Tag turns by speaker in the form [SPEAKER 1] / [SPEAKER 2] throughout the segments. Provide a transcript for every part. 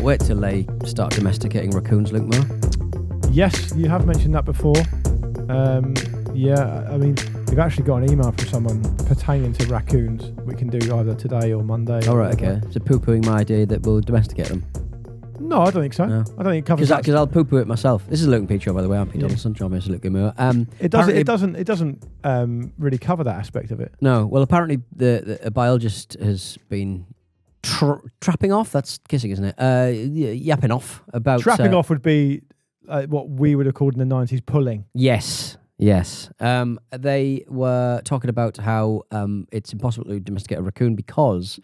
[SPEAKER 1] can't wait till they start domesticating raccoons, Luke Moore.
[SPEAKER 2] Yes, you have mentioned that before. Yeah, I mean, we've actually got an email from someone pertaining to raccoons. We can do either today or Monday.
[SPEAKER 1] All right, okay. So poo-pooing my idea that we'll domesticate them.
[SPEAKER 2] No, I don't think so.
[SPEAKER 1] No.
[SPEAKER 2] I don't think it covers that.
[SPEAKER 1] Because I'll poo-poo it myself. This is Luke and Pete Show, by the way. I'm Pete Donaldson. John Mason, Luke Moore.
[SPEAKER 2] It doesn't really cover that aspect of it.
[SPEAKER 1] No. Well, apparently a biologist has been trapping off. That's kissing, isn't it? Yapping off about...
[SPEAKER 2] Trapping off would be what we would have called in the 90s pulling.
[SPEAKER 1] Yes. They were talking about how it's impossible to domesticate a raccoon because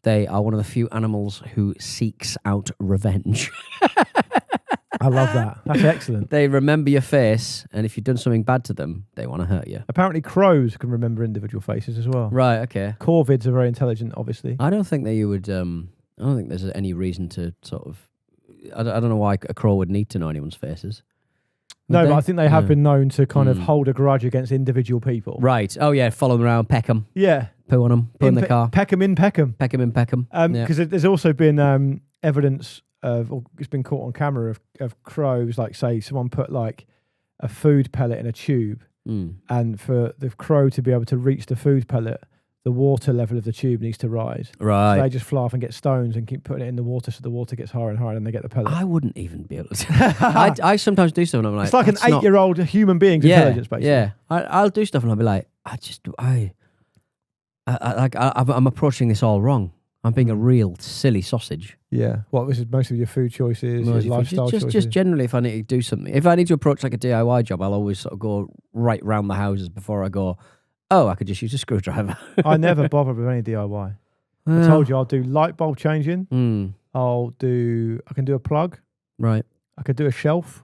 [SPEAKER 1] they are one of the few animals who seeks out revenge.
[SPEAKER 2] I love that. That's excellent.
[SPEAKER 1] They remember your face, and if you've done something bad to them, they want to hurt you.
[SPEAKER 2] Apparently crows can remember individual faces as well.
[SPEAKER 1] Right, okay.
[SPEAKER 2] Corvids are very intelligent, obviously.
[SPEAKER 1] I don't think that you would... I don't think there's any reason to sort of... I don't know why a crow would need to know anyone's faces.
[SPEAKER 2] No, but I think they have been known to kind of hold a grudge against individual people.
[SPEAKER 1] Right. Oh, yeah. Follow them around, peck them.
[SPEAKER 2] Yeah.
[SPEAKER 1] Poo on them. Put in the car.
[SPEAKER 2] Peck them in, peck them.
[SPEAKER 1] Peck them in, peck them.
[SPEAKER 2] Because there's also been evidence of, or it's been caught on camera of crows, like say someone put like a food pellet in a tube and for the crow to be able to reach the food pellet, the water level of the tube needs to rise.
[SPEAKER 1] Right.
[SPEAKER 2] So they just fly off and get stones and keep putting it in the water so the water gets higher and higher and they get the pellet.
[SPEAKER 1] I wouldn't even be able to. I sometimes do stuff and I'm like...
[SPEAKER 2] It's like an 8-year-old human being's intelligence, basically.
[SPEAKER 1] Yeah. I'll do stuff and I'll be like, I'm approaching this all wrong. I'm being a real silly sausage.
[SPEAKER 2] Yeah. What was most of your food choices, your lifestyle choices?
[SPEAKER 1] Just generally, if I need to do something. If I need to approach like a DIY job, I'll always sort of go right round the houses before I go... Oh, I could just use a screwdriver.
[SPEAKER 2] I never bother with any DIY. I told you I'll do light bulb changing. I can do a plug.
[SPEAKER 1] Right.
[SPEAKER 2] I could do a shelf.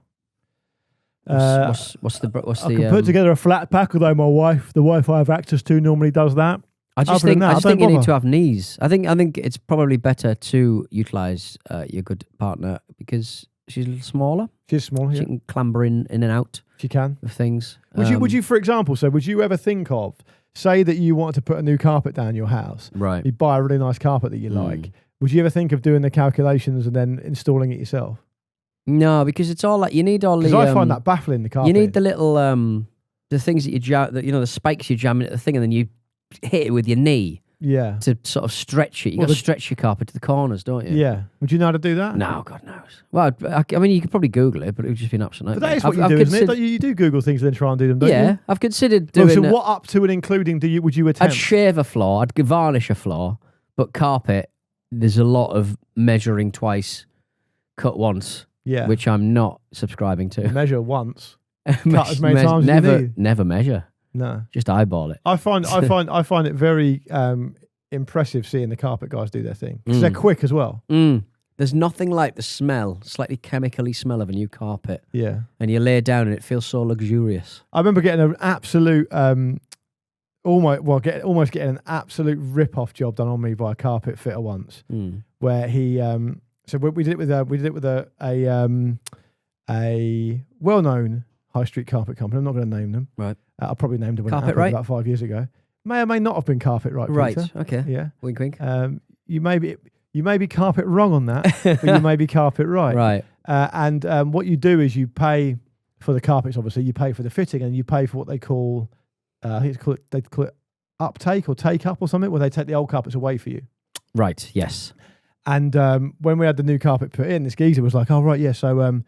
[SPEAKER 1] What's the?
[SPEAKER 2] I can put together a flat pack, although the wife I have access to normally does that.
[SPEAKER 1] I just think you need to have knees. I think it's probably better to utilise your good partner because she's a little smaller.
[SPEAKER 2] She's smaller.
[SPEAKER 1] She can clamber in and out.
[SPEAKER 2] She can
[SPEAKER 1] of things.
[SPEAKER 2] Would you, for example, would you ever think of, say that you wanted to put a new carpet down your house?
[SPEAKER 1] Right.
[SPEAKER 2] You buy a really nice carpet that you like. Would you ever think of doing the calculations and then installing it yourself?
[SPEAKER 1] No, because it's all like you need all the.
[SPEAKER 2] Because I find that baffling. The carpet.
[SPEAKER 1] You need the little the things that you jam, the spikes you jam into the thing, and then you hit it with your knee.
[SPEAKER 2] Yeah.
[SPEAKER 1] To sort of stretch it. You got to stretch your carpet to the corners, don't you?
[SPEAKER 2] Yeah. Would you know how to do that?
[SPEAKER 1] No, God knows. Well, I mean, you could probably Google it, but it would just be an absolute
[SPEAKER 2] nightmare. But that is what you do, isn't it? You do Google things and then try and do them, don't you?
[SPEAKER 1] Yeah. I've considered doing...
[SPEAKER 2] so what up to and including would you attempt?
[SPEAKER 1] I'd shave a floor. I'd varnish a floor. But carpet, there's a lot of measuring twice, cut once. Yeah. Which I'm not subscribing to.
[SPEAKER 2] Measure once. Cut as many times as you need.
[SPEAKER 1] Never measure.
[SPEAKER 2] No.
[SPEAKER 1] Just eyeball it.
[SPEAKER 2] I find it very impressive seeing the carpet guys do their thing. Because they're quick as well.
[SPEAKER 1] There's nothing like the slightly chemically smell of a new carpet.
[SPEAKER 2] Yeah.
[SPEAKER 1] And you lay down and it feels so luxurious.
[SPEAKER 2] I remember getting an absolute almost getting an absolute rip-off job done on me by a carpet fitter once. Where he so we did it with a well-known high street carpet company. I'm not going to name them.
[SPEAKER 1] Right.
[SPEAKER 2] I probably named them
[SPEAKER 1] Carpet Right
[SPEAKER 2] about 5 years ago. May or may not have been Carpet Right.
[SPEAKER 1] Right.
[SPEAKER 2] Peter.
[SPEAKER 1] Okay.
[SPEAKER 2] Yeah.
[SPEAKER 1] Wink, wink.
[SPEAKER 2] You may be carpet wrong on that, but you may be carpet right.
[SPEAKER 1] Right.
[SPEAKER 2] And what you do is you pay for the carpets. Obviously, you pay for the fitting, and you pay for what they call they call it uptake or take up or something, where they take the old carpets away for you.
[SPEAKER 1] Right. Yes.
[SPEAKER 2] And when we had the new carpet put in, this geezer was like, "Oh right, yeah. So do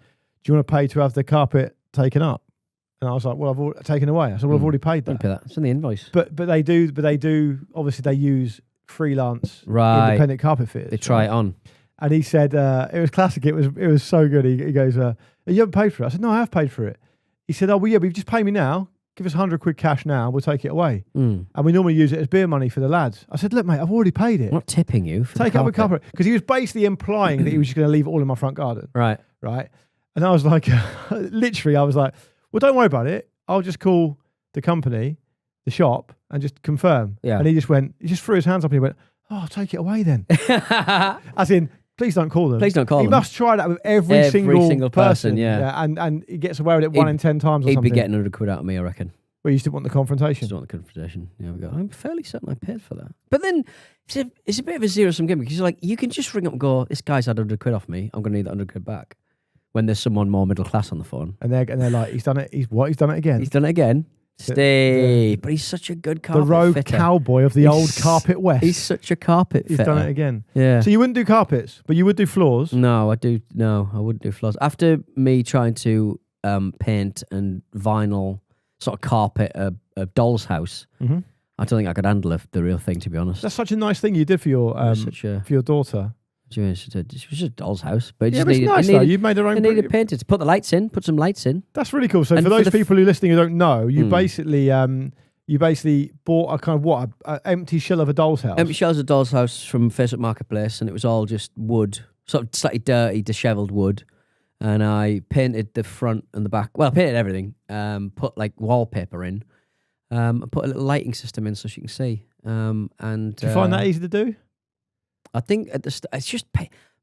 [SPEAKER 2] you want to pay to have the carpet taken up?" And I was like, "Well, I've already taken away." I said, "Well, I've already paid that."
[SPEAKER 1] Pay that. It's in the invoice.
[SPEAKER 2] But they do. Obviously, they use freelance independent carpet fitters.
[SPEAKER 1] They try it on.
[SPEAKER 2] And he said, "It was classic. It was so good." He goes, "You haven't paid for it?" I said, "No, I have paid for it." He said, "Oh well, yeah, but you've just paid me now. Give us 100 quid cash now. We'll take it away." And we normally use it as beer money for the lads. I said, "Look, mate, I've already paid it.
[SPEAKER 1] I'm not tipping you for
[SPEAKER 2] take up a carpet," because he was basically implying that he was just going to leave it all in my front garden.
[SPEAKER 1] Right.
[SPEAKER 2] And I was like, literally, I was like, "Well, don't worry about it. I'll just call the company, the shop, and just confirm."
[SPEAKER 1] Yeah.
[SPEAKER 2] And he just threw his hands up and he went, "Oh, I'll take it away then." As in, please don't call them.
[SPEAKER 1] Please don't call them.
[SPEAKER 2] He must try that with every single
[SPEAKER 1] person.
[SPEAKER 2] Yeah. And he gets away with it 1 in 10 times or
[SPEAKER 1] he'd
[SPEAKER 2] something.
[SPEAKER 1] be getting 100 quid out of me, I reckon.
[SPEAKER 2] Well, you just didn't want the confrontation.
[SPEAKER 1] Just want the confrontation. Yeah, we go. I'm fairly certain I paid for that. But then it's a bit of a zero-sum game because like you can just ring up and go, this guy's had 100 quid off me. I'm going to need that 100 quid back. When there's someone more middle class on the phone.
[SPEAKER 2] And they're like, he's done it. He's done it again.
[SPEAKER 1] He's done it again. Steve. But he's such a good carpet
[SPEAKER 2] The rogue
[SPEAKER 1] fitter.
[SPEAKER 2] cowboy of the old carpet west.
[SPEAKER 1] He's such a carpet fitter.
[SPEAKER 2] He's done it again.
[SPEAKER 1] Yeah.
[SPEAKER 2] So you wouldn't do carpets, but you would do floors?
[SPEAKER 1] No, I wouldn't do floors. After me trying to paint and vinyl sort of carpet a doll's house,
[SPEAKER 2] Mm-hmm.
[SPEAKER 1] I don't think I could handle the real thing, to be honest.
[SPEAKER 2] That's such a nice thing you did for your daughter.
[SPEAKER 1] It was just a doll's house. But it
[SPEAKER 2] Yeah,
[SPEAKER 1] just
[SPEAKER 2] but it's
[SPEAKER 1] needed,
[SPEAKER 2] nice
[SPEAKER 1] it
[SPEAKER 2] though.
[SPEAKER 1] needed,
[SPEAKER 2] You've made their own.
[SPEAKER 1] it needed painted. To put the lights in, put some lights in.
[SPEAKER 2] That's really cool. So
[SPEAKER 1] And
[SPEAKER 2] for
[SPEAKER 1] for
[SPEAKER 2] those
[SPEAKER 1] the
[SPEAKER 2] people who are listening who don't know, you basically bought a kind of an empty shell of a doll's house.
[SPEAKER 1] Empty shells of doll's house from Facebook Marketplace, and it was all just wood, sort of slightly dirty, dishevelled wood. And I painted the front and the back. Well, I painted everything. Put like wallpaper in. Put a little lighting system in so she can see. And
[SPEAKER 2] do you find that easy to do?
[SPEAKER 1] I think at the it's just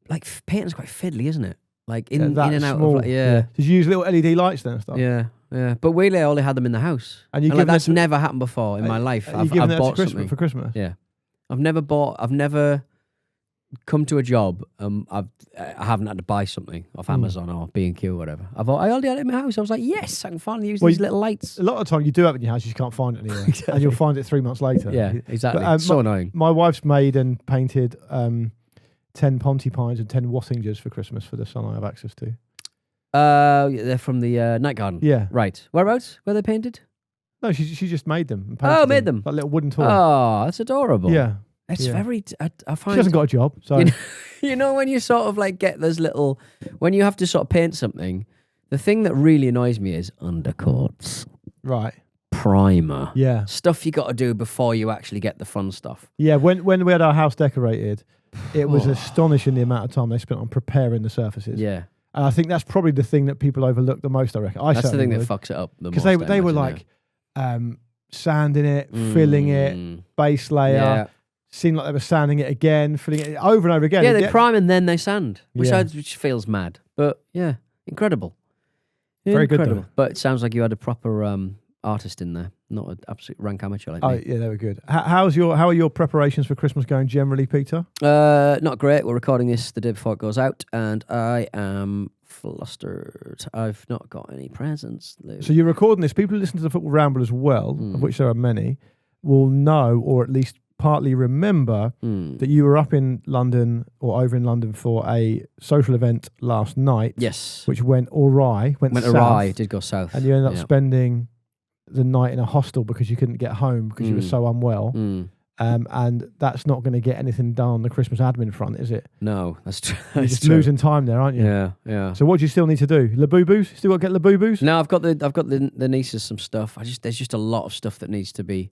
[SPEAKER 1] like painting's quite fiddly, isn't it? Like in and out
[SPEAKER 2] small.
[SPEAKER 1] of yeah.
[SPEAKER 2] Did you use little LED lights then and stuff?
[SPEAKER 1] Yeah. But weirdly, I only had them in the house.
[SPEAKER 2] And you
[SPEAKER 1] like, that's never happened before in my life.
[SPEAKER 2] I've bought something for Christmas.
[SPEAKER 1] Yeah, I've never come to a job. I haven't had to buy something off Amazon or B&Q or whatever. I already had it in my house. I was like, yes, I can finally use these little lights.
[SPEAKER 2] A lot of the time you do have it in your house, you just can't find it anywhere,
[SPEAKER 1] Exactly.
[SPEAKER 2] and you'll find it 3 months later.
[SPEAKER 1] Yeah, exactly.
[SPEAKER 2] But,
[SPEAKER 1] so annoying.
[SPEAKER 2] My wife's made and painted 10 Pontypines and 10 Wattingers for Christmas for the son I have access to.
[SPEAKER 1] They're from the night garden.
[SPEAKER 2] Yeah.
[SPEAKER 1] Right. Whereabouts? Where they painted?
[SPEAKER 2] No, she just made them. And
[SPEAKER 1] Oh, made them.
[SPEAKER 2] Like little wooden toy.
[SPEAKER 1] Oh, that's adorable.
[SPEAKER 2] Yeah.
[SPEAKER 1] It's very. I find
[SPEAKER 2] She hasn't got a job, so
[SPEAKER 1] you know when you sort of like get those little when you have to sort of paint something. The thing that really annoys me is undercoats,
[SPEAKER 2] right.
[SPEAKER 1] primer,
[SPEAKER 2] Yeah.
[SPEAKER 1] stuff you got to do before you actually get the fun stuff.
[SPEAKER 2] Yeah. When we had our house decorated, it was astonishing the amount of time they spent on preparing the surfaces.
[SPEAKER 1] Yeah.
[SPEAKER 2] And I think that's probably the thing that people overlook the most, I reckon.
[SPEAKER 1] That's the thing that fucks it up the most.
[SPEAKER 2] Because they were like sanding it, filling it, base layer.
[SPEAKER 1] Yeah.
[SPEAKER 2] Seemed like they were sanding it again, filling it over and over again.
[SPEAKER 1] Yeah, they prime and then they sand,
[SPEAKER 2] Yeah.
[SPEAKER 1] which feels mad. But yeah, incredible.
[SPEAKER 2] Very good,
[SPEAKER 1] Incredible.
[SPEAKER 2] though.
[SPEAKER 1] But it sounds like you had a proper artist in there, not an absolute rank amateur like
[SPEAKER 2] Oh,
[SPEAKER 1] me.
[SPEAKER 2] yeah, they were good. How are your preparations for Christmas going generally, Peter?
[SPEAKER 1] Not great. We're recording this the day before it goes out, and I am flustered. I've not got any presents, Lou.
[SPEAKER 2] So you're recording this. People who listen to the Football Ramble as well, of which there are many, will know or at least partly remember that you were up in London or over in London for a social event last night.
[SPEAKER 1] Yes.
[SPEAKER 2] Which went awry. Went south,
[SPEAKER 1] awry. It did go south.
[SPEAKER 2] and you ended up spending the night in a hostel because you couldn't get home because you were so unwell. And that's not going to get anything done on the Christmas admin front, is it?
[SPEAKER 1] No, that's true.
[SPEAKER 2] You're just losing time there, aren't you?
[SPEAKER 1] Yeah.
[SPEAKER 2] So what do you still need to do? Labubu's? Still got to get Labubu's?
[SPEAKER 1] No, I've got the nieces some stuff. there's just a lot of stuff that needs to be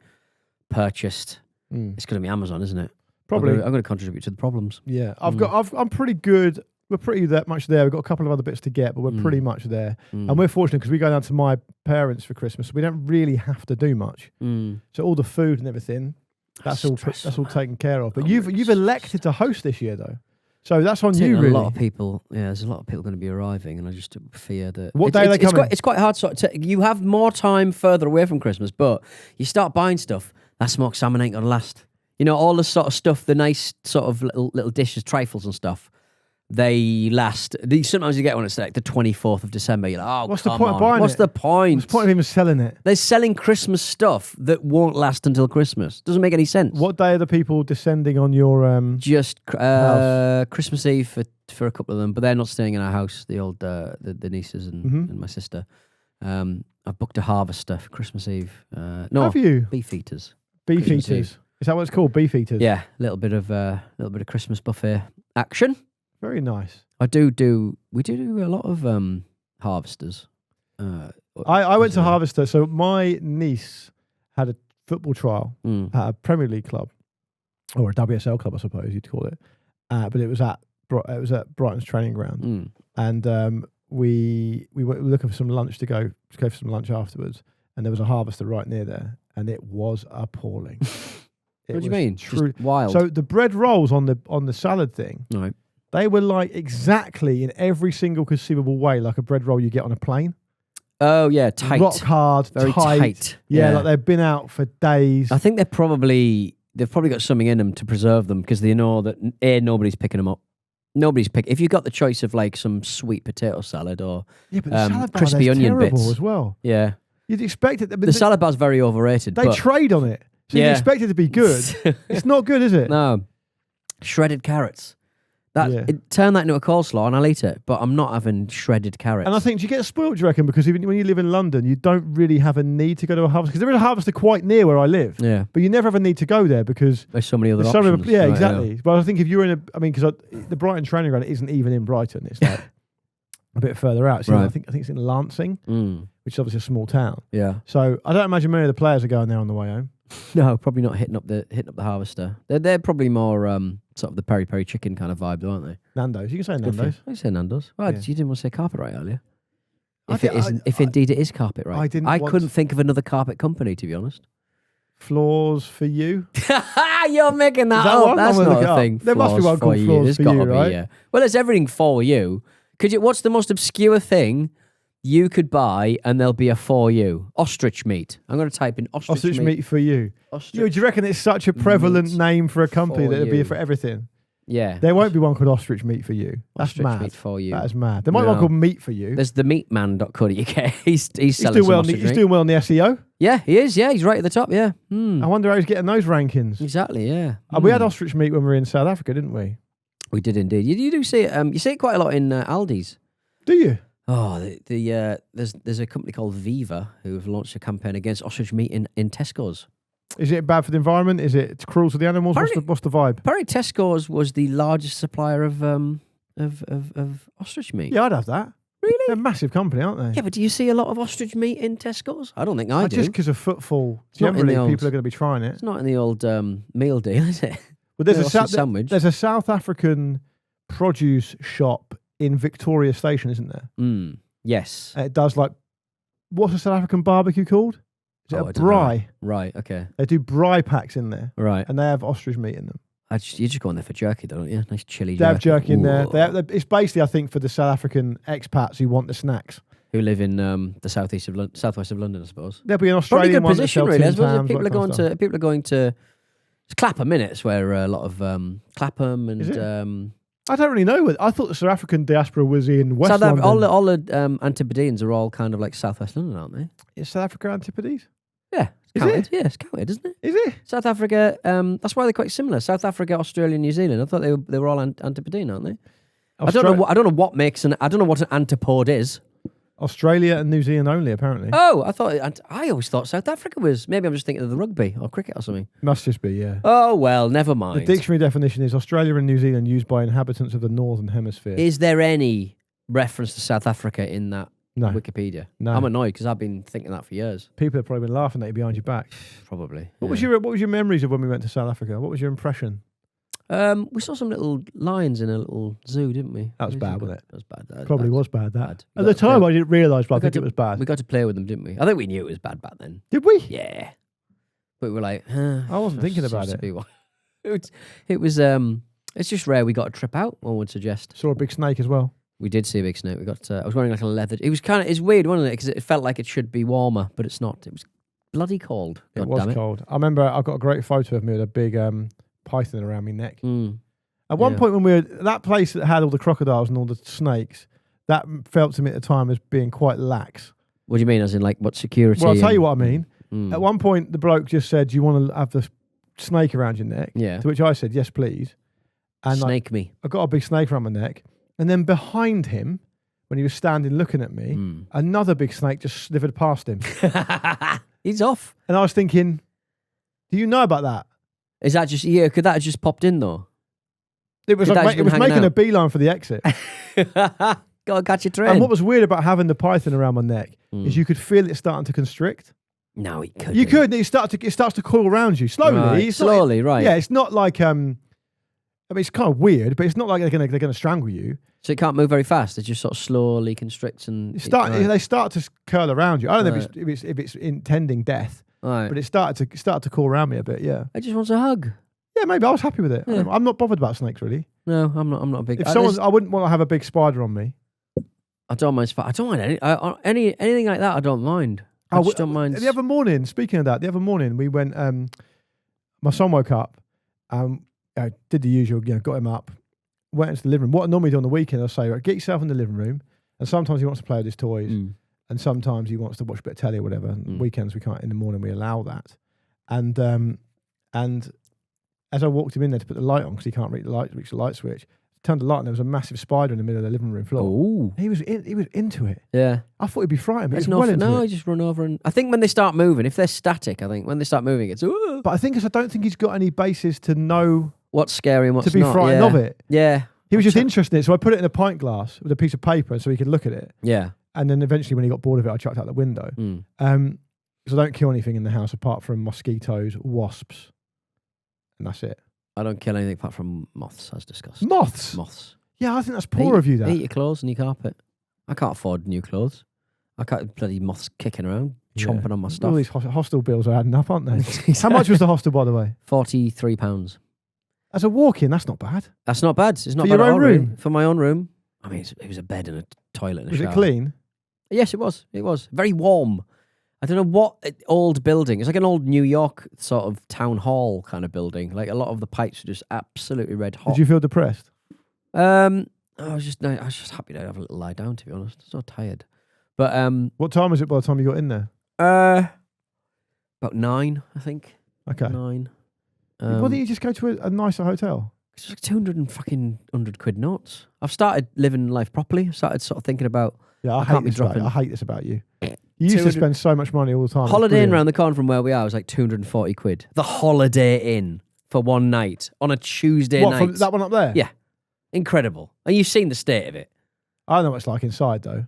[SPEAKER 1] purchased. It's going to be Amazon, isn't it?
[SPEAKER 2] Probably.
[SPEAKER 1] I'm going to contribute to the problems.
[SPEAKER 2] Yeah, I'm pretty good. We're pretty that much there. We've got a couple of other bits to get, but we're pretty much there. And we're fortunate because we go down to my parents for Christmas, so we don't really have to do much. So all the food and everything, that's all taken care of. But you've elected to host this year though, so that's on you. Really,
[SPEAKER 1] a lot of people. Yeah, there's a lot of people going to be arriving, and I just fear that.
[SPEAKER 2] What day are they coming?
[SPEAKER 1] It's quite hard. You have more time further away from Christmas, but you start buying stuff. That smoked salmon ain't gonna last. You know, all the sort of stuff, the nice sort of little dishes, trifles and stuff, they last. Sometimes you get one, it's like the 24th of December. You're like, oh,
[SPEAKER 2] what's the point of buying it?
[SPEAKER 1] What's the point?
[SPEAKER 2] What's the point of even selling it?
[SPEAKER 1] They're selling Christmas stuff that won't last until Christmas. Doesn't make any sense.
[SPEAKER 2] What day are the people descending on your
[SPEAKER 1] Just Christmas Eve for a couple of them, but they're not staying in our house, the old the nieces and my sister. I've booked a harvester for Christmas Eve. No,
[SPEAKER 2] have you?
[SPEAKER 1] Beef eaters.
[SPEAKER 2] Beef
[SPEAKER 1] Christmas
[SPEAKER 2] eaters.
[SPEAKER 1] Eve.
[SPEAKER 2] Is that what it's called? Beef eaters?
[SPEAKER 1] Yeah, a little bit of Christmas buffet action.
[SPEAKER 2] Very nice.
[SPEAKER 1] We do a lot of harvesters.
[SPEAKER 2] I went to Harvester. So my niece had a football trial at a Premier League club, or a WSL club, I suppose you'd call it. But it was at Brighton's training ground, and we were looking for some lunch to go for some lunch afterwards, and there was a Harvester right near there, and it was appalling.
[SPEAKER 1] What do you mean?
[SPEAKER 2] True.
[SPEAKER 1] Just wild.
[SPEAKER 2] So the bread rolls on the salad thing,
[SPEAKER 1] right.
[SPEAKER 2] They were like exactly in every single conceivable way like a bread roll you get on a plane.
[SPEAKER 1] Oh yeah, tight.
[SPEAKER 2] rock hard,
[SPEAKER 1] Very
[SPEAKER 2] tight.
[SPEAKER 1] tight.
[SPEAKER 2] Yeah,
[SPEAKER 1] Yeah.
[SPEAKER 2] like they've been out for days.
[SPEAKER 1] I think they've probably got something in them to preserve them because they know that nobody's picking them up. If you've got the choice of like some sweet potato salad or
[SPEAKER 2] Yeah, but the salad bar
[SPEAKER 1] crispy
[SPEAKER 2] there's
[SPEAKER 1] onion
[SPEAKER 2] terrible
[SPEAKER 1] bits
[SPEAKER 2] as well.
[SPEAKER 1] Yeah,
[SPEAKER 2] You'd expect it.
[SPEAKER 1] the salad bar's very overrated.
[SPEAKER 2] They
[SPEAKER 1] but
[SPEAKER 2] trade on it, so you
[SPEAKER 1] Yeah.
[SPEAKER 2] expect it to be good. It's not good, is it?
[SPEAKER 1] No, shredded carrots.
[SPEAKER 2] Yeah.
[SPEAKER 1] Turn that into a coleslaw and I'll eat it, but I'm not having shredded carrots.
[SPEAKER 2] And I think, do you get spoiled, do you reckon? Because even when you live in London, you don't really have a need to go to a harvester. Because there is a harvester quite near where I live.
[SPEAKER 1] Yeah.
[SPEAKER 2] But you never have a need to go there because
[SPEAKER 1] There's so many other
[SPEAKER 2] there's so
[SPEAKER 1] options.
[SPEAKER 2] many, yeah,
[SPEAKER 1] Right,
[SPEAKER 2] exactly. But I think if you're in because the Brighton training ground isn't even in Brighton. It's like a bit further out. So
[SPEAKER 1] Right.
[SPEAKER 2] I think it's in Lancing,
[SPEAKER 1] Mm,
[SPEAKER 2] which is obviously a small town.
[SPEAKER 1] yeah.
[SPEAKER 2] So I don't imagine many of the players are going there on the way home.
[SPEAKER 1] No, probably not hitting up the harvester. They're probably more sort of the peri peri chicken kind of vibe, aren't they?
[SPEAKER 2] Nando's. You can say
[SPEAKER 1] Good for you.
[SPEAKER 2] Nando's.
[SPEAKER 1] I say Nando's. Well,
[SPEAKER 2] Yeah.
[SPEAKER 1] you didn't want to say carpet right earlier.
[SPEAKER 2] I
[SPEAKER 1] If
[SPEAKER 2] think-
[SPEAKER 1] it isn't, if indeed it is carpet right,
[SPEAKER 2] I didn't
[SPEAKER 1] I
[SPEAKER 2] want-
[SPEAKER 1] couldn't think of another carpet company, to be honest.
[SPEAKER 2] Floors for you.
[SPEAKER 1] You're making that
[SPEAKER 2] Is that
[SPEAKER 1] up.
[SPEAKER 2] one?
[SPEAKER 1] That's
[SPEAKER 2] I'm gonna
[SPEAKER 1] not
[SPEAKER 2] look it
[SPEAKER 1] a
[SPEAKER 2] up.
[SPEAKER 1] thing.
[SPEAKER 2] There must be one
[SPEAKER 1] Floors
[SPEAKER 2] called
[SPEAKER 1] for you.
[SPEAKER 2] Floors
[SPEAKER 1] There's
[SPEAKER 2] for
[SPEAKER 1] gotta
[SPEAKER 2] you,
[SPEAKER 1] be,
[SPEAKER 2] right?
[SPEAKER 1] yeah. Well, there's everything for you. What's the most obscure thing you could buy and there'll be a for you? Ostrich meat. I'm going to type in
[SPEAKER 2] Ostrich meat for you.
[SPEAKER 1] Ostrich.
[SPEAKER 2] Do you reckon it's such a prevalent
[SPEAKER 1] meat
[SPEAKER 2] name for a company
[SPEAKER 1] for
[SPEAKER 2] that it'd be
[SPEAKER 1] you.
[SPEAKER 2] for everything?
[SPEAKER 1] Yeah.
[SPEAKER 2] There won't be one called ostrich meat for you. That's
[SPEAKER 1] Ostrich
[SPEAKER 2] mad.
[SPEAKER 1] meat for you.
[SPEAKER 2] That is mad. There might be one
[SPEAKER 1] No.
[SPEAKER 2] called meat for you.
[SPEAKER 1] There's the meatman.co.uk. He's
[SPEAKER 2] He's
[SPEAKER 1] selling
[SPEAKER 2] doing
[SPEAKER 1] some
[SPEAKER 2] well.
[SPEAKER 1] ostrich
[SPEAKER 2] He's
[SPEAKER 1] meat.
[SPEAKER 2] doing well on the SEO.
[SPEAKER 1] Yeah, he is. Yeah, he's right at the top. Yeah. Hmm.
[SPEAKER 2] I wonder how he's getting those rankings.
[SPEAKER 1] Exactly. Yeah.
[SPEAKER 2] We had ostrich meat when we were in South Africa, didn't we?
[SPEAKER 1] We did indeed. You do see it. You see it quite a lot in Aldi's.
[SPEAKER 2] Do you?
[SPEAKER 1] Oh, there's a company called Viva who have launched a campaign against ostrich meat in Tesco's.
[SPEAKER 2] Is it bad for the environment? Is it cruel to the animals?
[SPEAKER 1] Apparently-
[SPEAKER 2] What's the vibe?
[SPEAKER 1] Apparently, Tesco's was the largest supplier of ostrich meat.
[SPEAKER 2] Yeah, I'd have that.
[SPEAKER 1] Really?
[SPEAKER 2] They're a massive company, aren't they?
[SPEAKER 1] Yeah, but do you see a lot of ostrich meat in Tesco's? I don't think I do.
[SPEAKER 2] Just because of footfall,
[SPEAKER 1] It's not in
[SPEAKER 2] generally
[SPEAKER 1] the old-
[SPEAKER 2] people are going to be trying it.
[SPEAKER 1] It's not in the old meal deal, is it?
[SPEAKER 2] But there's
[SPEAKER 1] The
[SPEAKER 2] a
[SPEAKER 1] ostrich sandwich.
[SPEAKER 2] there's a South African produce shop in Victoria Station, isn't there?
[SPEAKER 1] Mm, yes.
[SPEAKER 2] And it does like, what's a South African barbecue called? Is it
[SPEAKER 1] Oh, I
[SPEAKER 2] a
[SPEAKER 1] don't know.
[SPEAKER 2] braai?
[SPEAKER 1] Right. Okay.
[SPEAKER 2] They do braai packs in there,
[SPEAKER 1] Right.
[SPEAKER 2] and they have ostrich meat in them.
[SPEAKER 1] You just go in there for jerky, though, don't you? Nice chili
[SPEAKER 2] They have jerky in there.
[SPEAKER 1] Ooh.
[SPEAKER 2] It's basically, I think, for the South African expats who want the snacks.
[SPEAKER 1] Who live in the southwest of London, I suppose.
[SPEAKER 2] There'll be an
[SPEAKER 1] Probably
[SPEAKER 2] Australian
[SPEAKER 1] good
[SPEAKER 2] one that
[SPEAKER 1] position,
[SPEAKER 2] sells
[SPEAKER 1] really. I
[SPEAKER 2] Tim
[SPEAKER 1] suppose
[SPEAKER 2] Tams,
[SPEAKER 1] people
[SPEAKER 2] that
[SPEAKER 1] are going
[SPEAKER 2] kind of stuff.
[SPEAKER 1] to it's Clapham, innit? It's where a lot of Clapham and
[SPEAKER 2] Is it? I don't really know. I thought the South African diaspora was in West
[SPEAKER 1] South
[SPEAKER 2] London.
[SPEAKER 1] all the Antipodeans are all kind of like southwest London, aren't they?
[SPEAKER 2] Is South Africa Antipodes?
[SPEAKER 1] Yeah, it's
[SPEAKER 2] Is
[SPEAKER 1] counted.
[SPEAKER 2] it?
[SPEAKER 1] Yeah, it's counted, isn't it?
[SPEAKER 2] Is it?
[SPEAKER 1] South Africa. That's why they're quite similar. South Africa, Australia, New Zealand. I thought they were all Antipodean, aren't they? I don't know. I don't know what makes I don't know what an antipode is.
[SPEAKER 2] Australia and New Zealand only, apparently.
[SPEAKER 1] Oh, I always thought South Africa was. Maybe I'm just thinking of the rugby or cricket or something.
[SPEAKER 2] Must just be, yeah.
[SPEAKER 1] Oh well, never
[SPEAKER 2] The
[SPEAKER 1] mind.
[SPEAKER 2] dictionary definition is Australia and New Zealand used by inhabitants of the Northern Hemisphere.
[SPEAKER 1] Is there any reference to South Africa in that
[SPEAKER 2] No.
[SPEAKER 1] Wikipedia?
[SPEAKER 2] No.
[SPEAKER 1] I'm annoyed because I've been thinking that for years.
[SPEAKER 2] People have probably been laughing at you behind your back.
[SPEAKER 1] Probably.
[SPEAKER 2] What
[SPEAKER 1] yeah.
[SPEAKER 2] was your memories of when we went to South Africa? What was your impression?
[SPEAKER 1] We saw some little lions in a little zoo, didn't we?
[SPEAKER 2] That was bad, wasn't it?
[SPEAKER 1] That was bad. That
[SPEAKER 2] Probably
[SPEAKER 1] bad.
[SPEAKER 2] was bad, that.
[SPEAKER 1] Bad.
[SPEAKER 2] At the time, I didn't realise, but I
[SPEAKER 1] we
[SPEAKER 2] think
[SPEAKER 1] got
[SPEAKER 2] it was bad.
[SPEAKER 1] We got to play with them, didn't we? I think we knew it was bad back then.
[SPEAKER 2] Did we?
[SPEAKER 1] Yeah. But we were like,
[SPEAKER 2] I wasn't thinking about
[SPEAKER 1] seems to
[SPEAKER 2] it.
[SPEAKER 1] be one. It was it's just rare we got a trip out, one would suggest.
[SPEAKER 2] Saw a big snake as well.
[SPEAKER 1] We did see a big snake. We got I was wearing like a leather. It was it's weird, wasn't it? Because it felt like it should be warmer, but it's not. It was bloody cold.
[SPEAKER 2] It
[SPEAKER 1] God
[SPEAKER 2] was
[SPEAKER 1] damn it.
[SPEAKER 2] cold. I remember I got a great photo of me with a big python around my neck.
[SPEAKER 1] Mm.
[SPEAKER 2] At one
[SPEAKER 1] Yeah.
[SPEAKER 2] point when we were that place that had all the crocodiles and all the snakes, that felt to me at the time as being quite lax.
[SPEAKER 1] What do you mean? As in like what security?
[SPEAKER 2] Well, I'll tell you
[SPEAKER 1] and-
[SPEAKER 2] what I mean.
[SPEAKER 1] Mm.
[SPEAKER 2] At one point, the bloke just said, "Do you want to have the snake around your neck?"
[SPEAKER 1] Yeah.
[SPEAKER 2] To which I said, "Yes, please." And
[SPEAKER 1] Snake me.
[SPEAKER 2] I got a big snake around my neck, and then behind him, when he was standing looking at me,
[SPEAKER 1] Mm.
[SPEAKER 2] another big snake just slithered past him,
[SPEAKER 1] He's off.
[SPEAKER 2] and I was thinking, "Do you know about that?"
[SPEAKER 1] Is that just could that have just popped in though?
[SPEAKER 2] It was
[SPEAKER 1] Could that
[SPEAKER 2] like
[SPEAKER 1] have
[SPEAKER 2] it
[SPEAKER 1] been
[SPEAKER 2] was
[SPEAKER 1] hanging
[SPEAKER 2] making a
[SPEAKER 1] out?
[SPEAKER 2] beeline for the exit.
[SPEAKER 1] Go and catch your train.
[SPEAKER 2] And what was weird about having the python around my neck is you could feel it starting to constrict.
[SPEAKER 1] No, it could.
[SPEAKER 2] You could. It starts to coil around you slowly.
[SPEAKER 1] Right.
[SPEAKER 2] It's not-
[SPEAKER 1] Slowly, right?
[SPEAKER 2] Yeah, it's not like I mean, it's kind of weird, but it's not like they're gonna strangle you.
[SPEAKER 1] So it can't move very fast. It just sort of slowly constricts and
[SPEAKER 2] They start to curl around you. I don't know
[SPEAKER 1] Right.
[SPEAKER 2] if it's intending death,
[SPEAKER 1] Right.
[SPEAKER 2] but it started to crawl around me a bit. Yeah,
[SPEAKER 1] I just want a hug.
[SPEAKER 2] yeah. Maybe I was happy with it.
[SPEAKER 1] Yeah.
[SPEAKER 2] I'm not bothered about snakes really.
[SPEAKER 1] No, I'm not a big.
[SPEAKER 2] If I wouldn't want to have a big spider on me.
[SPEAKER 1] I don't mind. I don't mind anything like that. I don't mind. I just don't mind.
[SPEAKER 2] The other morning, speaking of that, we went. My son woke up. I did the usual. Got him up. Went into the living room. What I normally do on the weekend, I'll say, right, get yourself in the living room. And sometimes he wants to play with his toys, and sometimes he wants to watch a bit of telly or whatever. And weekends we can't. In the morning we allow that. And as I walked him in there to put the light on because he can't reach the light switch, turned the light and there was a massive spider in the middle of the living room floor.
[SPEAKER 1] Ooh.
[SPEAKER 2] He was into it.
[SPEAKER 1] Yeah.
[SPEAKER 2] I thought he'd be frightened. But
[SPEAKER 1] I just run over and I think when they start moving, if they're static, when they start moving, it's. Ooh.
[SPEAKER 2] But I don't think he's got any basis to know
[SPEAKER 1] what's scary and what's not.
[SPEAKER 2] To be frightened of it.
[SPEAKER 1] Yeah.
[SPEAKER 2] He was just interested in it, so I put it in a pint glass with a piece of paper so he could look at it.
[SPEAKER 1] Yeah.
[SPEAKER 2] And then eventually when he got bored of it, I chucked it out the window. Because I don't kill anything in the house apart from mosquitoes, wasps, and that's it.
[SPEAKER 1] I don't kill anything apart from moths, as discussed.
[SPEAKER 2] Moths? Yeah, I think that's poor of you, that.
[SPEAKER 1] Eat your clothes and your carpet. I can't afford new clothes. I can't bloody moths kicking around, chomping on my stuff.
[SPEAKER 2] All these hostel bills are adding up, aren't they? How much was the hostel, by the way?
[SPEAKER 1] £43.
[SPEAKER 2] As a walk-in, that's not bad.
[SPEAKER 1] That's not bad. It's not
[SPEAKER 2] for
[SPEAKER 1] bad
[SPEAKER 2] your
[SPEAKER 1] at
[SPEAKER 2] own
[SPEAKER 1] all,
[SPEAKER 2] room?
[SPEAKER 1] really. For my own room. I mean, it was a bed and a toilet and a shower.
[SPEAKER 2] Was it clean?
[SPEAKER 1] Yes, it was. It was. Very warm. I don't know what old building. It's like an old New York sort of town hall kind of building. Like a lot of the pipes are just absolutely red hot.
[SPEAKER 2] Did you feel depressed?
[SPEAKER 1] I was just happy to have a little lie down, to be honest. So tired. But
[SPEAKER 2] what time was it by the time you got in there?
[SPEAKER 1] About 9, I think.
[SPEAKER 2] Okay.
[SPEAKER 1] 9.
[SPEAKER 2] Why didn't you just go to a nicer hotel?
[SPEAKER 1] It's like 200 quid notes. I've started living life properly. I started sort of thinking about.
[SPEAKER 2] Yeah, I hate this about you. You used to spend so much money all the time.
[SPEAKER 1] Holiday Inn around the corner from where we are was like 240 quid. The Holiday Inn for one night on a Tuesday night.
[SPEAKER 2] What, that one up there?
[SPEAKER 1] Yeah. Incredible. And you've seen the state of it.
[SPEAKER 2] I don't know what it's like inside, though.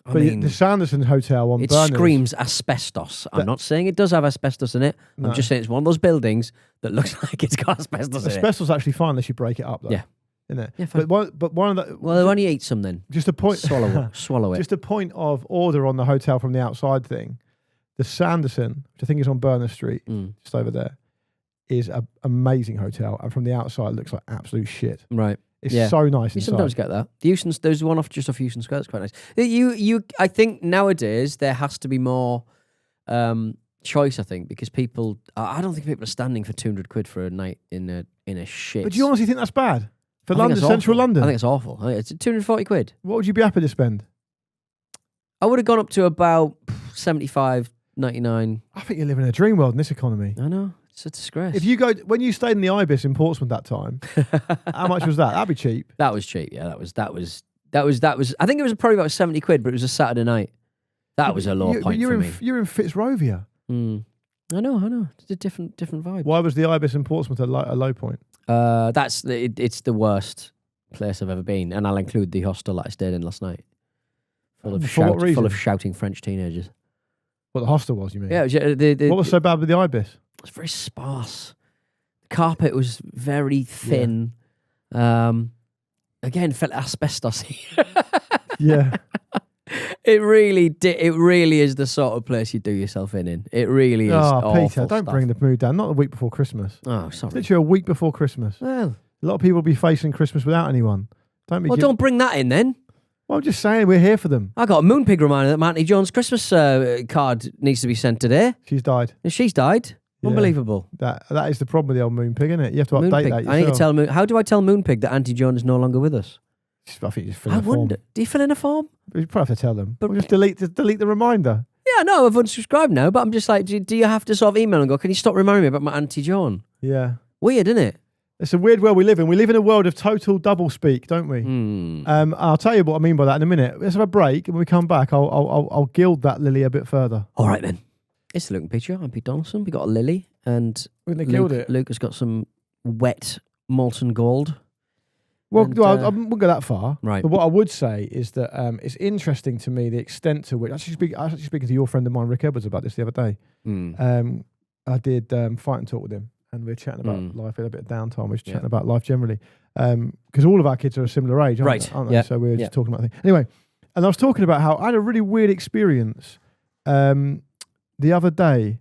[SPEAKER 1] I mean,
[SPEAKER 2] the Sanderson Hotel on Berners.
[SPEAKER 1] It screams asbestos. I'm not saying it does have asbestos in it. No. I'm just saying it's one of those buildings that looks like it's got asbestos in it.
[SPEAKER 2] Asbestos is actually fine unless you break it up, though.
[SPEAKER 1] Yeah.
[SPEAKER 2] Isn't it?
[SPEAKER 1] Yeah,
[SPEAKER 2] fine. But one of the...
[SPEAKER 1] Well, only eat some then.
[SPEAKER 2] Just a point...
[SPEAKER 1] Swallow it.
[SPEAKER 2] Just a point of order on the hotel from the outside thing. The Sanderson, which I think is on Berners Street, just over there, is an amazing hotel. And from the outside, it looks like absolute shit.
[SPEAKER 1] Right.
[SPEAKER 2] It's so nice.
[SPEAKER 1] You sometimes get that. The Euston, there's one just off Euston Square that's quite nice. I think nowadays there has to be more choice. I think because people, I don't think people are standing for 200 quid for a night in a shit.
[SPEAKER 2] But do you honestly think that's bad for London, central London?
[SPEAKER 1] I think it's awful. I think it's 240 quid.
[SPEAKER 2] What would you be happy to spend?
[SPEAKER 1] I would have gone up to about 75, 99.
[SPEAKER 2] I think you're living in a dream world in this economy.
[SPEAKER 1] I know. It's a disgrace.
[SPEAKER 2] If you go when you stayed in the Ibis in Portsmouth that time, how much was that? That'd be cheap.
[SPEAKER 1] That was cheap. Yeah, that was. I think it was probably about 70 quid, but it was a Saturday night. That was a low point for me.
[SPEAKER 2] You're in Fitzrovia.
[SPEAKER 1] I know. It's a different vibe.
[SPEAKER 2] Why was the Ibis in Portsmouth a low point?
[SPEAKER 1] It's the worst place I've ever been, and I'll include the hostel that I stayed in last night. Full of shouting French teenagers.
[SPEAKER 2] What the hostel was, you mean?
[SPEAKER 1] Yeah.
[SPEAKER 2] What was so bad with the Ibis?
[SPEAKER 1] It was very sparse. The carpet was very thin. Yeah. Again, felt asbestos.
[SPEAKER 2] Yeah.
[SPEAKER 1] It really did. It really is the sort of place you do yourself in. It really is.
[SPEAKER 2] Oh, Peter, don't bring the mood down. Not a week before Christmas.
[SPEAKER 1] Oh, sorry.
[SPEAKER 2] It's literally a week before Christmas.
[SPEAKER 1] Well,
[SPEAKER 2] a lot of people will be facing Christmas without anyone.
[SPEAKER 1] Don't bring that in then.
[SPEAKER 2] Well, I'm just saying we're here for them.
[SPEAKER 1] I got a Moonpig reminder that Auntie John's Christmas card needs to be sent today.
[SPEAKER 2] She's died.
[SPEAKER 1] And she's died. Yeah. Unbelievable.
[SPEAKER 2] That is the problem with the old Moonpig, isn't it? You have to update that yourself.
[SPEAKER 1] I need to tell how do I tell Moonpig that Auntie John is no longer with us?
[SPEAKER 2] I think you just fill in a form.
[SPEAKER 1] Do you fill in a form?
[SPEAKER 2] You probably have to tell them. But we'll just delete the reminder.
[SPEAKER 1] Yeah, no, I've unsubscribed now, but I'm just like, do you have to sort of email and go, can you stop reminding me about my Auntie John?
[SPEAKER 2] Yeah.
[SPEAKER 1] Weird, isn't it?
[SPEAKER 2] It's a weird world we live in. We live in a world of total double speak, don't we? I'll tell you what I mean by that in a minute. Let's have a break, and when we come back, I'll gild that lily a bit further.
[SPEAKER 1] All right, then. It's the looking picture. I'm Pete Donaldson. We got a lily, and Luke has got some wet molten gold.
[SPEAKER 2] Well, I wouldn't go that far.
[SPEAKER 1] Right.
[SPEAKER 2] But what I would say is that it's interesting to me the extent to which I was actually speaking to your friend of mine, Rick Edwards, about this the other day. I did fight and talk with him, and we were chatting about life. We had a bit of downtime. We were chatting about life generally, because all of our kids are a similar age, aren't they? So we were just talking about things. Anyway, and I was talking about how I had a really weird experience the other day.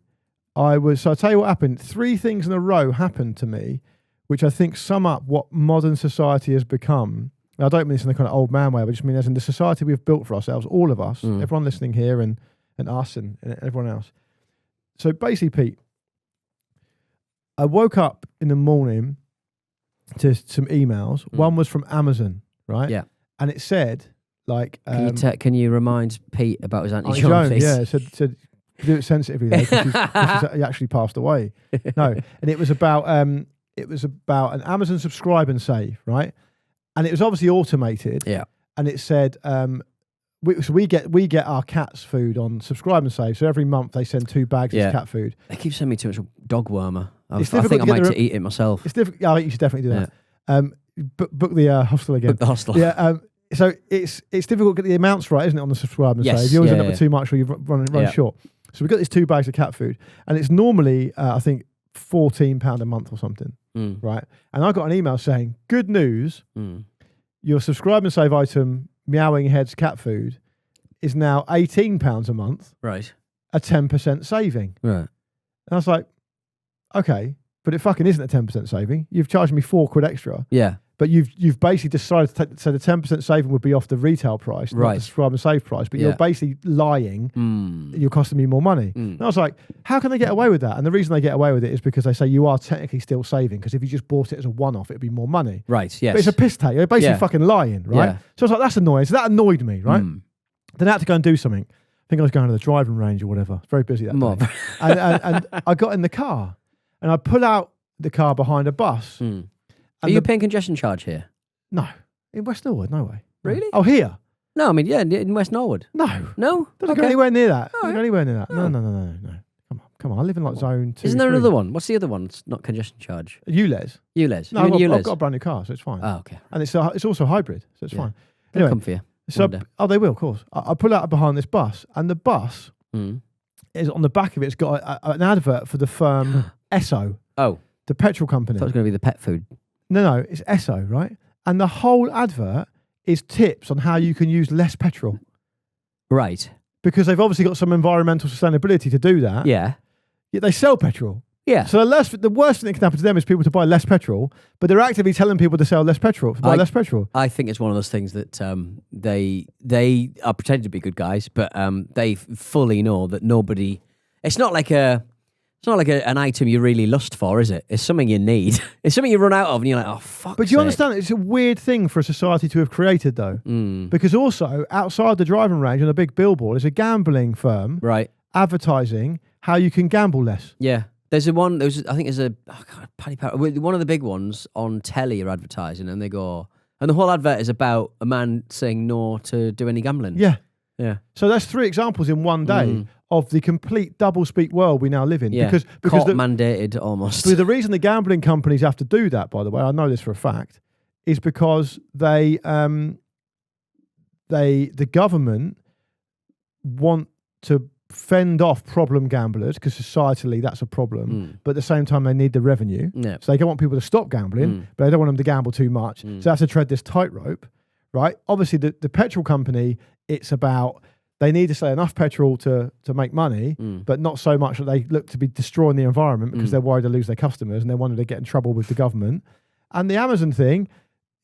[SPEAKER 2] So I'll tell you what happened. 3 things in a row happened to me, which I think sum up what modern society has become I don't mean this in the kind of old man way, but I just mean as in the society we've built for ourselves, all of us, everyone listening here and us and everyone else. So basically, Pete, I woke up in the morning to some emails. One was from Amazon, right?
[SPEAKER 1] Yeah.
[SPEAKER 2] And it said, like...
[SPEAKER 1] can you remind Pete about his Auntie Joan, please?
[SPEAKER 2] Yeah, said do it sensitively, though, because he actually passed away. No, and it was about an Amazon subscribe and save, right? And it was obviously automated.
[SPEAKER 1] Yeah.
[SPEAKER 2] And it said, we get our cat's food on subscribe and save. So every month they send 2 bags of cat food.
[SPEAKER 1] They keep sending me too much dog wormer. I
[SPEAKER 2] difficult
[SPEAKER 1] think I
[SPEAKER 2] to
[SPEAKER 1] might
[SPEAKER 2] get
[SPEAKER 1] to eat it myself.
[SPEAKER 2] It's difficult. Yeah, I think you should definitely do that. Book the hostel again.
[SPEAKER 1] Book the hostel.
[SPEAKER 2] Yeah. So it's difficult to get the amounts right, isn't it, on the subscribe and save? You always end up with too much or you run short. So we've got these 2 bags of cat food, and it's normally I think £14 a month or something, right? And I got an email saying, "Good news, your subscribe and save item, Meowing Head's cat food, is now £18 a month,
[SPEAKER 1] right?
[SPEAKER 2] A 10% saving."
[SPEAKER 1] Right.
[SPEAKER 2] And I was like, okay, but it fucking isn't a 10% saving. You've charged me £4 extra.
[SPEAKER 1] Yeah.
[SPEAKER 2] But you've basically decided to so the 10% saving would be off the retail price, not the subscribe and save price. But you're basically lying. You're costing me more money. And I was like, how can they get away with that? And the reason they get away with it is because they say you are technically still saving, because if you just bought it as a one-off, it'd be more money.
[SPEAKER 1] Right, yes.
[SPEAKER 2] But it's a piss take. You're basically fucking lying, right? Yeah. So I was like, that's annoying. So that annoyed me, right? Then I had to go and do something. I think I was going to the driving range or whatever. It's very busy that day. and I got in the car, and I pull out the car behind a bus.
[SPEAKER 1] Are you paying congestion charge here?
[SPEAKER 2] No. In West Norwood, no way.
[SPEAKER 1] Really?
[SPEAKER 2] Oh, here?
[SPEAKER 1] No, I mean, yeah, in West Norwood.
[SPEAKER 2] No.
[SPEAKER 1] No?
[SPEAKER 2] Doesn't go anywhere near that. Doesn't go anywhere near that. No. Come on. I live in like zone 2.
[SPEAKER 1] Isn't there another one? What's the other one? It's not congestion charge.
[SPEAKER 2] ULEZ.
[SPEAKER 1] ULEZ.
[SPEAKER 2] No, I've got a brand new car, so it's fine.
[SPEAKER 1] Oh, okay.
[SPEAKER 2] And it's also hybrid, so it's fine.
[SPEAKER 1] They'll come for you.
[SPEAKER 2] So, they will, of course. I pull out behind this bus, and the bus is on the back of it. It's got an advert for the firm Esso.
[SPEAKER 1] Oh.
[SPEAKER 2] The petrol company.
[SPEAKER 1] I thought it was going to be the pet food.
[SPEAKER 2] No, it's Esso, right? And the whole advert is tips on how you can use less petrol.
[SPEAKER 1] Right.
[SPEAKER 2] Because they've obviously got some environmental sustainability to do that.
[SPEAKER 1] Yeah.
[SPEAKER 2] Yet they sell petrol.
[SPEAKER 1] Yeah.
[SPEAKER 2] So the worst thing that can happen to them is people to buy less petrol, but they're actively telling people to sell less petrol, buy less petrol.
[SPEAKER 1] I think it's one of those things that they are pretending to be good guys, but they fully know that nobody... It's not like an item you really lust for, is it? It's something you need. It's something you run out of and you're like, oh, fuck.
[SPEAKER 2] But do you understand? It's a weird thing for a society to have created, though. Because also, outside the driving range on a big billboard is a gambling firm advertising how you can gamble less. Yeah.
[SPEAKER 1] I think there's a Paddy Power, one of the big ones on telly are advertising, and they go, and the whole advert is about a man saying no to do any gambling.
[SPEAKER 2] Yeah.
[SPEAKER 1] Yeah.
[SPEAKER 2] So that's 3 examples in one day of the complete double-speak world we now live in.
[SPEAKER 1] Yeah. Because mandated almost.
[SPEAKER 2] But the reason the gambling companies have to do that, by the way, I know this for a fact, is because the government want to fend off problem gamblers, because societally that's a problem, but at the same time they need the revenue.
[SPEAKER 1] Yeah.
[SPEAKER 2] So they don't want people to stop gambling, but they don't want them to gamble too much. So they have to tread this tightrope, right? Obviously the petrol company, it's about they need to sell enough petrol to make money, but not so much that they look to be destroying the environment, because they're worried to lose their customers and they wanted to get in trouble with the government. And the Amazon thing,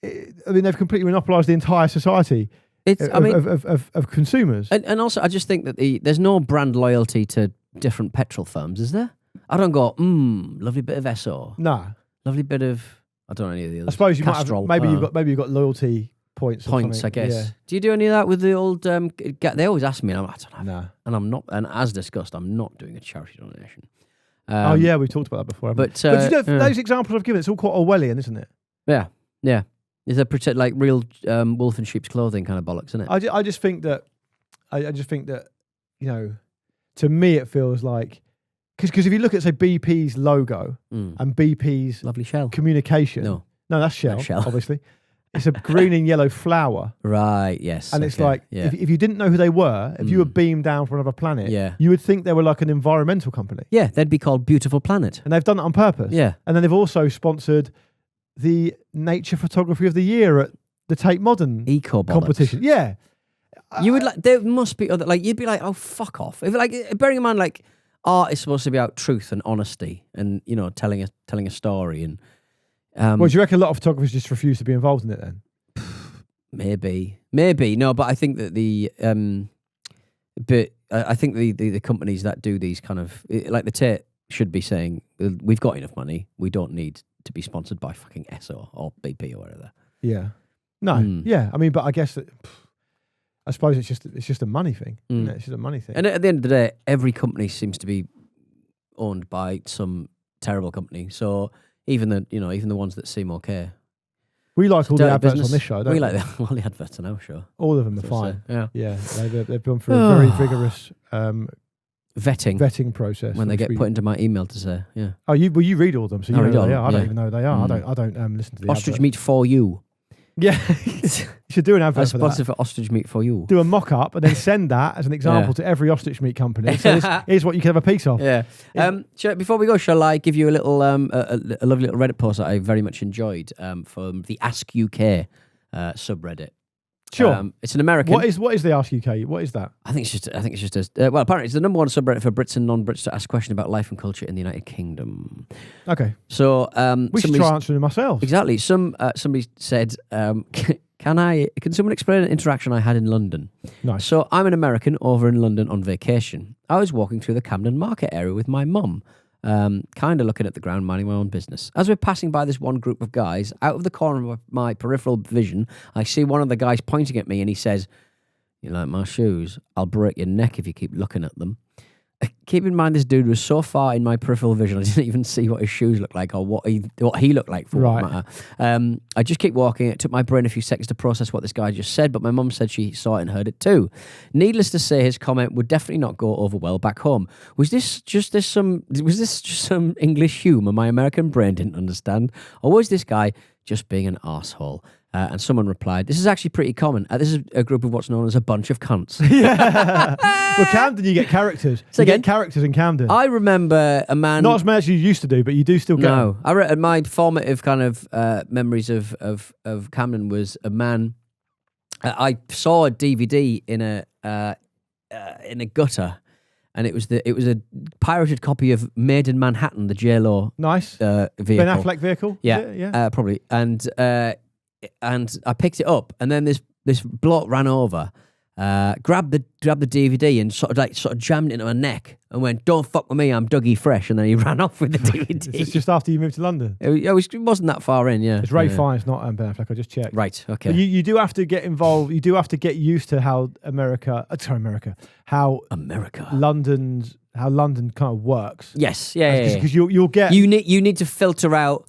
[SPEAKER 2] I mean, they've completely monopolised the entire society. Of consumers.
[SPEAKER 1] And also, I just think that there's no brand loyalty to different petrol firms, is there? I don't go, lovely bit of Esso.
[SPEAKER 2] Nah.
[SPEAKER 1] Lovely bit of, I don't know any of the others.
[SPEAKER 2] I suppose you
[SPEAKER 1] Castrol.
[SPEAKER 2] might have, maybe you've got loyalty points.
[SPEAKER 1] I guess.
[SPEAKER 2] Yeah.
[SPEAKER 1] Do you do any of that with the old, they always ask me, and I don't know.
[SPEAKER 2] Nah.
[SPEAKER 1] And I'm not, and as discussed, I'm not doing a charity donation.
[SPEAKER 2] Oh yeah, we've talked about that before. But you know, those examples I've given, it's all quite Orwellian, isn't it?
[SPEAKER 1] Yeah. Yeah. Is a like real wolf in sheep's clothing kind of bollocks, isn't it?
[SPEAKER 2] I just think that, you know, to me it feels like, because if you look at, say, BP's logo and BP's
[SPEAKER 1] lovely Shell
[SPEAKER 2] communication, no, that's Shell, obviously. It's a green and yellow flower,
[SPEAKER 1] right? Yes,
[SPEAKER 2] and it's like if you didn't know who they were, if you were beamed down from another planet, you would think they were like an environmental company.
[SPEAKER 1] Yeah, they'd be called Beautiful Planet,
[SPEAKER 2] and they've done it on purpose.
[SPEAKER 1] Yeah,
[SPEAKER 2] and then they've also sponsored the Nature Photography of the Year at the Tate Modern competition. Yeah.
[SPEAKER 1] You would like, there must be other, like, you'd be like, oh, fuck off. If, like, bearing in mind, like, art is supposed to be about truth and honesty and, you know, telling a story. And
[SPEAKER 2] well, do you reckon a lot of photographers just refuse to be involved in it then?
[SPEAKER 1] Maybe no, but I think that I think the companies that do these kind of like the Tate should be saying we've got enough money, we don't need to be sponsored by fucking Esso or BP or whatever.
[SPEAKER 2] Yeah, no, yeah. I mean, but I guess that I suppose it's just a money thing. Isn't it? It's just a money thing.
[SPEAKER 1] And at the end of the day, every company seems to be owned by some terrible company. So even the ones that seem okay.
[SPEAKER 2] We like all the adverts
[SPEAKER 1] business.
[SPEAKER 2] On this show, don't we?
[SPEAKER 1] We like all the adverts on our show.
[SPEAKER 2] All of them are fine.
[SPEAKER 1] Yeah.
[SPEAKER 2] They've gone through a very vigorous vetting process
[SPEAKER 1] when they get put into my email to say, yeah.
[SPEAKER 2] Oh, you read all of them, so you know who they are. I don't even know who they are. I don't listen to the
[SPEAKER 1] Ostrich
[SPEAKER 2] advert.
[SPEAKER 1] Meat for You.
[SPEAKER 2] Yeah, you should do an advert for that.
[SPEAKER 1] Sponsor for Ostrich Meat for You.
[SPEAKER 2] Do a mock-up and then send that as an example to every ostrich meat company. So here's what you can have a piece of.
[SPEAKER 1] Yeah. Before we go, shall I give you a little a lovely little Reddit post that I very much enjoyed from the Ask UK subreddit.
[SPEAKER 2] Sure.
[SPEAKER 1] It's an American.
[SPEAKER 2] What is the Ask UK? What is that?
[SPEAKER 1] I think it's just well, apparently it's the number one subreddit for Brits and non-Brits to ask questions about life and culture in the United Kingdom.
[SPEAKER 2] Okay.
[SPEAKER 1] So
[SPEAKER 2] we should try answering them ourselves.
[SPEAKER 1] Exactly. Somebody said, can someone explain an interaction I had in London?
[SPEAKER 2] Nice.
[SPEAKER 1] So I'm an American over in London on vacation. I was walking through the Camden market area with my mum. Kind of looking at the ground, minding my own business. As we're passing by this one group of guys, out of the corner of my peripheral vision, I see one of the guys pointing at me and he says, "You like my shoes? I'll break your neck if you keep looking at them." Keep in mind, this dude was so far in my peripheral vision, I didn't even see what his shoes looked like or what he looked like, for that matter. I just keep walking. It took my brain a few seconds to process what this guy just said, but my mum said she saw it and heard it too. Needless to say, his comment would definitely not go over well back home. Was this just some English humour my American brain didn't understand, or was this guy just being an arsehole? And someone replied, "This is actually pretty common. This is a group of what's known as a bunch of cunts."
[SPEAKER 2] Yeah. Well, Camden, you get characters. Get characters in Camden.
[SPEAKER 1] I remember a man...
[SPEAKER 2] Not as much as you used to do, but you do still get them.
[SPEAKER 1] My formative kind of memories of Camden was a man... I saw a DVD in a gutter, and it was a pirated copy of Made in Manhattan, the J-Lo
[SPEAKER 2] nice
[SPEAKER 1] vehicle.
[SPEAKER 2] Ben Affleck vehicle?
[SPEAKER 1] Yeah. Probably. And I picked it up, and then this bloke ran over, grabbed the DVD and sort of jammed it into my neck and went, "Don't fuck with me, I'm Dougie Fresh," and then he ran off with the DVD.
[SPEAKER 2] It's just after you moved to London.
[SPEAKER 1] It wasn't that far in, yeah.
[SPEAKER 2] It's Ray Fiennes, not Ben Affleck. I just checked.
[SPEAKER 1] Right, okay.
[SPEAKER 2] But you do have to get involved. You do have to get used to how London kind of works.
[SPEAKER 1] Yes, yeah.
[SPEAKER 2] Because you'll get
[SPEAKER 1] you need to filter out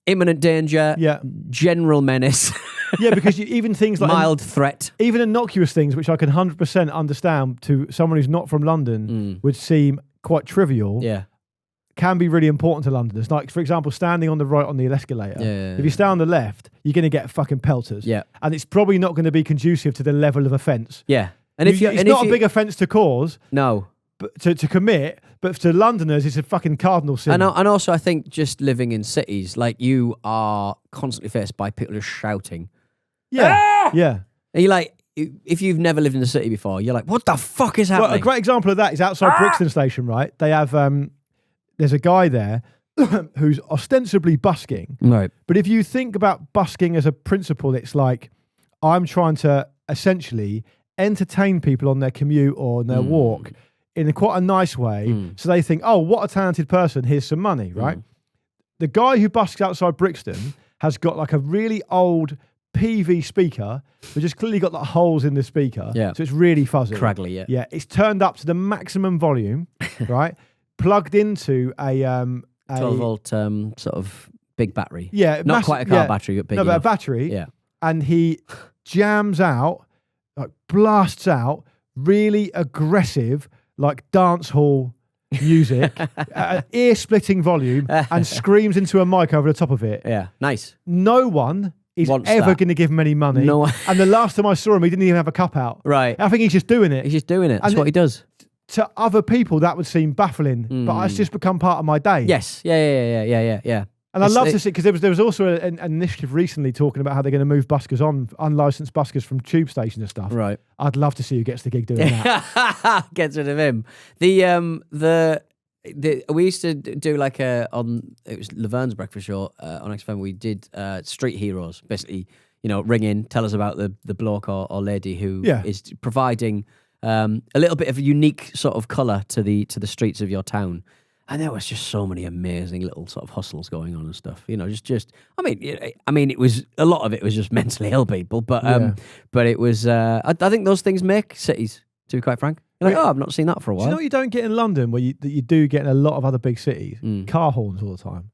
[SPEAKER 1] imminent danger, general menace.
[SPEAKER 2] Yeah, because even things like
[SPEAKER 1] mild threat,
[SPEAKER 2] even innocuous things, which I can 100% understand to someone who's not from London, would seem quite trivial.
[SPEAKER 1] Yeah,
[SPEAKER 2] can be really important to Londoners. Like, for example, standing on the right on the escalator. If you stand on the left, you're going to get fucking pelters.
[SPEAKER 1] Yeah,
[SPEAKER 2] and it's probably not going to be conducive to the level of offence.
[SPEAKER 1] Yeah,
[SPEAKER 2] and it's not a big offence to cause.
[SPEAKER 1] No.
[SPEAKER 2] To commit, but to Londoners, it's a fucking cardinal sin.
[SPEAKER 1] And also, I think just living in cities, like, you are constantly faced by people just shouting.
[SPEAKER 2] Yeah, yeah.
[SPEAKER 1] And you're like, if you've never lived in a city before, you're like, what the fuck is happening?
[SPEAKER 2] Well, a great example of that is outside Brixton Station, right? They have, there's a guy there who's ostensibly busking.
[SPEAKER 1] Right.
[SPEAKER 2] But if you think about busking as a principle, it's like, I'm trying to essentially entertain people on their commute or on their walk in quite a nice way, so they think, "Oh, what a talented person! Here's some money." Right? The guy who busks outside Brixton has got like a really old PV speaker, which has clearly got like holes in the speaker, so it's really fuzzy,
[SPEAKER 1] craggly.
[SPEAKER 2] Yeah. It's turned up to the maximum volume, right? Plugged into a
[SPEAKER 1] 12-volt sort of big battery.
[SPEAKER 2] Yeah,
[SPEAKER 1] not quite a car battery, but big enough.
[SPEAKER 2] But a battery.
[SPEAKER 1] Yeah, and
[SPEAKER 2] he jams out, like blasts out, really aggressive, like dance hall music, ear-splitting volume, and screams into a mic over the top of it.
[SPEAKER 1] Yeah, nice.
[SPEAKER 2] No one is ever going to give him any money.
[SPEAKER 1] No one.
[SPEAKER 2] And the last time I saw him, he didn't even have a cup out.
[SPEAKER 1] Right.
[SPEAKER 2] I think he's just doing it.
[SPEAKER 1] He's just doing it. That's what he does.
[SPEAKER 2] To other people, that would seem baffling, but it's just become part of my day.
[SPEAKER 1] Yes. Yeah.
[SPEAKER 2] And I love to see, because there was also an initiative recently talking about how they're going to move buskers unlicensed buskers from tube stations and stuff.
[SPEAKER 1] Right.
[SPEAKER 2] I'd love to see who gets the gig doing that.
[SPEAKER 1] Gets rid of him. We used to do like it was Laverne's breakfast show on XFM. We did street heroes. Basically, ring in, tell us about the bloke or lady who
[SPEAKER 2] Yeah.
[SPEAKER 1] is providing a little bit of a unique sort of colour to the streets of your town. And there was just so many amazing little sort of hustles going on and stuff. I mean, it was a lot of it was just mentally ill people, but it was. I think those things make cities. To be quite frank, you're like, I've not seen that for a
[SPEAKER 2] Do
[SPEAKER 1] while.
[SPEAKER 2] you know what you don't get in London, that you do get in a lot of other big cities? Car horns all the time.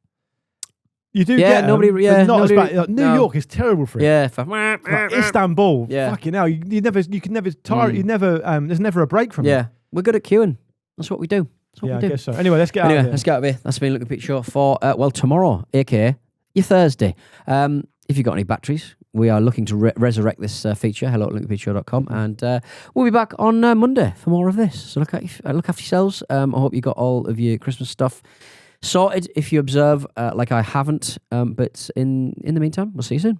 [SPEAKER 2] You do get
[SPEAKER 1] nobody.
[SPEAKER 2] them,
[SPEAKER 1] Yeah,
[SPEAKER 2] but not
[SPEAKER 1] nobody,
[SPEAKER 2] as bad. Like, New York is terrible for it.
[SPEAKER 1] Yeah,
[SPEAKER 2] Like Istanbul.
[SPEAKER 1] Yeah.
[SPEAKER 2] Fucking hell. You can never tire. You never. There's never a break from it.
[SPEAKER 1] Yeah, we're good at queuing. That's what we do.
[SPEAKER 2] Yeah, I guess so. Anyway, let's get out of here.
[SPEAKER 1] Let's get out of here. That's been Look at Pete Show for tomorrow, aka your Thursday. If you've got any batteries, we are looking to resurrect this feature. Hello at lookatpeteshow.com, and we'll be back on Monday for more of this. So look after yourselves. I hope you got all of your Christmas stuff sorted. If you observe, like I haven't, but in the meantime, we'll see you soon.